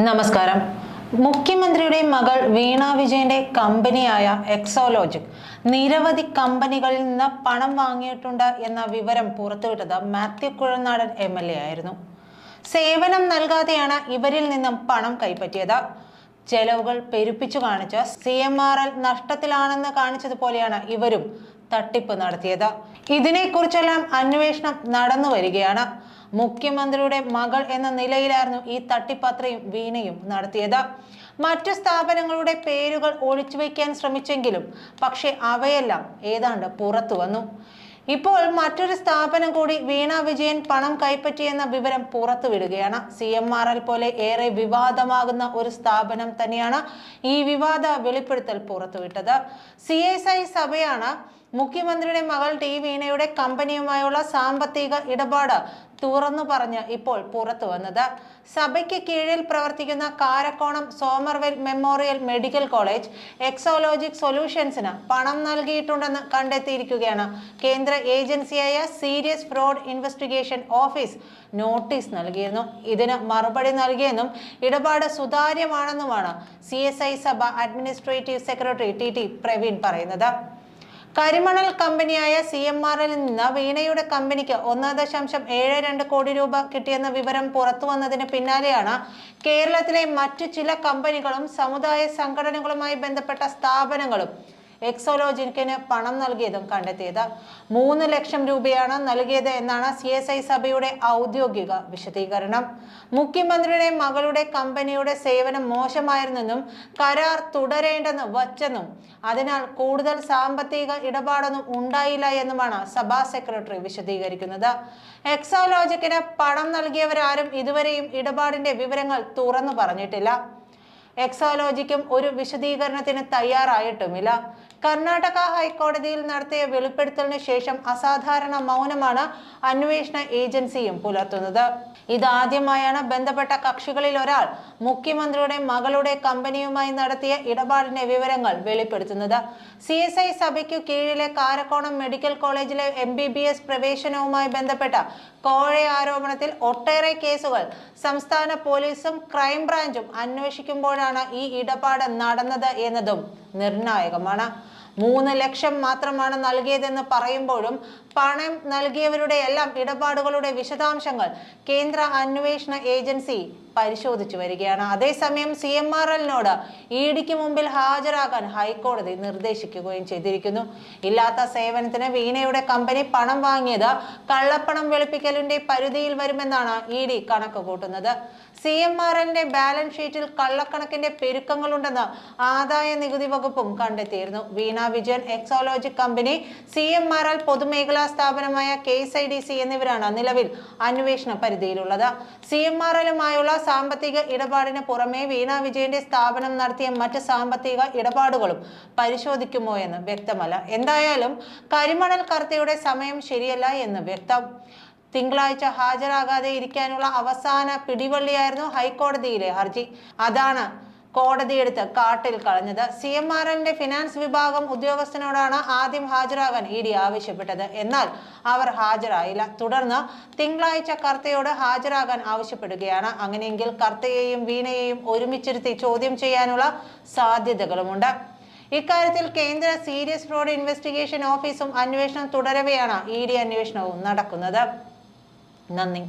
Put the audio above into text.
നമസ്കാരം. മുഖ്യമന്ത്രിയുടെ മകൾ വീണ വിജയന്റെ കമ്പനിയായ എക്സോലോജിക് നിരവധി കമ്പനികളിൽ നിന്ന് പണം വാങ്ങിയിട്ടുണ്ട് എന്ന വിവരം പുറത്തുവിട്ടത് മാത്യു കുഴൽനാടൻ MLA ആയിരുന്നു. സേവനം നൽകാതെയാണ് ഇവരിൽ നിന്നും പണം കൈപ്പറ്റിയത്. ചെലവുകൾ പെരുപ്പിച്ചു കാണിച്ച് CMRL നഷ്ടത്തിലാണെന്ന് കാണിച്ചതുപോലെയാണ് ഇവരും തട്ടിപ്പ് നടത്തിയത്. ഇതിനെക്കുറിച്ചെല്ലാം അന്വേഷണം നടന്നു വരികയാണ്. മുഖ്യമന്ത്രിയുടെ മകൾ എന്ന നിലയിലായിരുന്നു ഈ തട്ടിപ്പത്രയും വീണയും നടത്തിയത്. മറ്റു സ്ഥാപനങ്ങളുടെ പേരുകൾ ഒളിച്ചുവെക്കാൻ ശ്രമിച്ചെങ്കിലും പക്ഷെ അവയെല്ലാം ഏതാണ്ട് പുറത്തു വന്നു. ഇപ്പോൾ മറ്റൊരു സ്ഥാപനം കൂടി വീണ വിജയൻ പണം കൈപ്പറ്റിയെന്ന വിവരം പുറത്തുവിടുകയാണ്. CMRL പോലെ ഏറെ വിവാദമാകുന്ന ഒരു സ്ഥാപനം തന്നെയാണ് ഈ വിവാദ വെളിപ്പെടുത്തൽ പുറത്തുവിട്ടത്. CSI സഭയാണ് മുഖ്യമന്ത്രിയുടെ മകൾ വീണയുടെ കമ്പനിയുമായുള്ള സാമ്പത്തിക ഇടപാട് തുറന്നു പറഞ്ഞ് ഇപ്പോൾ പുറത്തു വന്നത്. സഭയ്ക്ക് കീഴിൽ പ്രവർത്തിക്കുന്ന Karakonam Somervell memorial medical college Exalogic സൊല്യൂഷൻസിന് പണം നൽകിയിട്ടുണ്ടെന്ന് കണ്ടെത്തിയിരിക്കുകയാണ്. കേന്ദ്ര ഏജൻസിയായ serious fraud investigation office notice നൽകിയിരുന്നു. ഇതിന് മറുപടി നൽകിയെന്നും ഇടപാട് സുതാര്യമാണെന്നുമാണ് CSI സഭ അഡ്മിനിസ്ട്രേറ്റീവ് സെക്രട്ടറി TT പ്രവീൺ പറയുന്നത്. കരിമണൽ കമ്പനിയായ CMRL നിന്ന് വീണയുടെ കമ്പനിക്ക് 1.72 കോടി രൂപ കിട്ടിയെന്ന വിവരം പുറത്തു വന്നതിന് പിന്നാലെയാണ് കേരളത്തിലെ മറ്റു ചില കമ്പനികളും സമുദായ സംഘടനകളുമായി ബന്ധപ്പെട്ട സ്ഥാപനങ്ങളും എക്സോലോജിക്കിന് പണം നൽകിയതും കണ്ടെത്തിയത്. 3 ലക്ഷം രൂപയാണ് നൽകിയത് എന്നാണ് CSI സഭയുടെ ഔദ്യോഗിക വിശദീകരണം. മുഖ്യമന്ത്രിയുടെ മകളുടെ കമ്പനിയുടെ സേവനം മോശമായിരുന്നെന്നും കരാർ തുടരേണ്ടെന്ന് വച്ചെന്നും അതിനാൽ കൂടുതൽ സാമ്പത്തിക ഇടപാടൊന്നും ഉണ്ടായില്ല എന്നുമാണ് സഭാ സെക്രട്ടറി വിശദീകരിക്കുന്നത്. എക്സോലോജിക്കിന് പണം നൽകിയവരാരും ഇതുവരെയും ഇടപാടിന്റെ വിവരങ്ങൾ തുറന്നു പറഞ്ഞിട്ടില്ല. എക്സോലോജിക്കും ഒരു വിശദീകരണത്തിന് തയ്യാറായിട്ടുമില്ല. കർണാടക ഹൈക്കോടതിയിൽ നടത്തിയ വെളിപ്പെടുത്തലിന് ശേഷം അസാധാരണ മൗനമാണ് അന്വേഷണ ഏജൻസിയും പുലർത്തുന്നത്. ഇതാദ്യമായാണ് ബന്ധപ്പെട്ട കക്ഷികളിൽ ഒരാൾ മുഖ്യമന്ത്രിയുടെ മകളുടെ കമ്പനിയുമായി നടത്തിയ ഇടപാടിന്റെ വിവരങ്ങൾ വെളിപ്പെടുത്തുന്നത്. CSI സഭയ്ക്കു കീഴിലെ കാരക്കോണം മെഡിക്കൽ കോളേജിലെ MBBS പ്രവേശനവുമായി ബന്ധപ്പെട്ട കോഴ ആരോപണത്തിൽ ഒട്ടേറെ കേസുകൾ സംസ്ഥാന പോലീസും ക്രൈംബ്രാഞ്ചും അന്വേഷിക്കുമ്പോഴാണ് ഈ ഇടപാട് നടന്നത് എന്നതും നിർണായകമാണ്. 3 ലക്ഷം മാത്രമാണ് നൽകിയതെന്ന് പറയുമ്പോഴും പണം നൽകിയവരുടെ എല്ലാം ഇടപാടുകളുടെ വിശദാംശങ്ങൾ കേന്ദ്ര അന്വേഷണ ഏജൻസി പരിശോധിച്ചു വരികയാണ്. അതേസമയം CMRLനോട് EDക്ക് മുമ്പിൽ ഹാജരാകാൻ ഹൈക്കോടതി നിർദ്ദേശിക്കുകയും ചെയ്തിരിക്കുന്നു. ഇല്ലാത്ത സേവനത്തിന് വീണയുടെ കമ്പനി പണം വാങ്ങിയത് കള്ളപ്പണം വെളുപ്പിക്കലിന്റെ പരിധിയിൽ വരുമെന്നാണ് ED കണക്ക് കൂട്ടുന്നത്. CMRLന്റെ ബാലൻസ് ഷീറ്റിൽ കള്ളക്കണക്കിന്റെ പെരുക്കങ്ങളുണ്ടെന്ന് ആദായ നികുതി വകുപ്പും കണ്ടെത്തിയിരുന്നു. വീണ വിജയൻ എക്സോലോജിക് കമ്പനി, CMRL പൊതുമേഖലാ സ്ഥാപനമായ KSIDC എന്നിവരാണ് നിലവിൽ അന്വേഷണ പരിധിയിലുള്ളത്. CMRLുമായുള്ള സാമ്പത്തിക ഇടപാടിന് പുറമെ വീണ വിജയന്റെ സ്ഥാപനം നടത്തിയ മറ്റ് സാമ്പത്തിക ഇടപാടുകളും പരിശോധിക്കുമോ എന്ന് വ്യക്തമല്ല. എന്തായാലും കരിമണൽ കർത്തയുടെ സമയം ശരിയല്ല എന്ന് വ്യക്തം. തിങ്കളാഴ്ച ഹാജരാകാതെ ഇരിക്കാനുള്ള അവസാന പിടിവള്ളിയായിരുന്നു ഹൈക്കോടതിയിലെ ഹർജി. അതാണ് കോടതിയെടുത്ത് കാട്ടിൽ കളഞ്ഞത്. CMRLന്റെ ഫിനാൻസ് വിഭാഗം ഉദ്യോഗസ്ഥനോടാണ് ആദ്യം ഹാജരാകാൻ ED ആവശ്യപ്പെട്ടത്. എന്നാൽ അവർ ഹാജരായില്ല. തുടർന്ന് തിങ്കളാഴ്ച കർത്തയോട് ഹാജരാകാൻ ആവശ്യപ്പെടുകയാണ്. അങ്ങനെയെങ്കിൽ കർത്തയെയും വീണയെയും ഒരുമിച്ചിരുത്തി ചോദ്യം ചെയ്യാനുള്ള സാധ്യതകളുമുണ്ട്. ഇക്കാര്യത്തിൽ കേന്ദ്ര സീരിയസ് ഫ്രോഡ് ഇൻവെസ്റ്റിഗേഷൻ ഓഫീസും അന്വേഷണം തുടരവെയാണ് ED അന്വേഷണവും നടക്കുന്നത്. നന്ദി.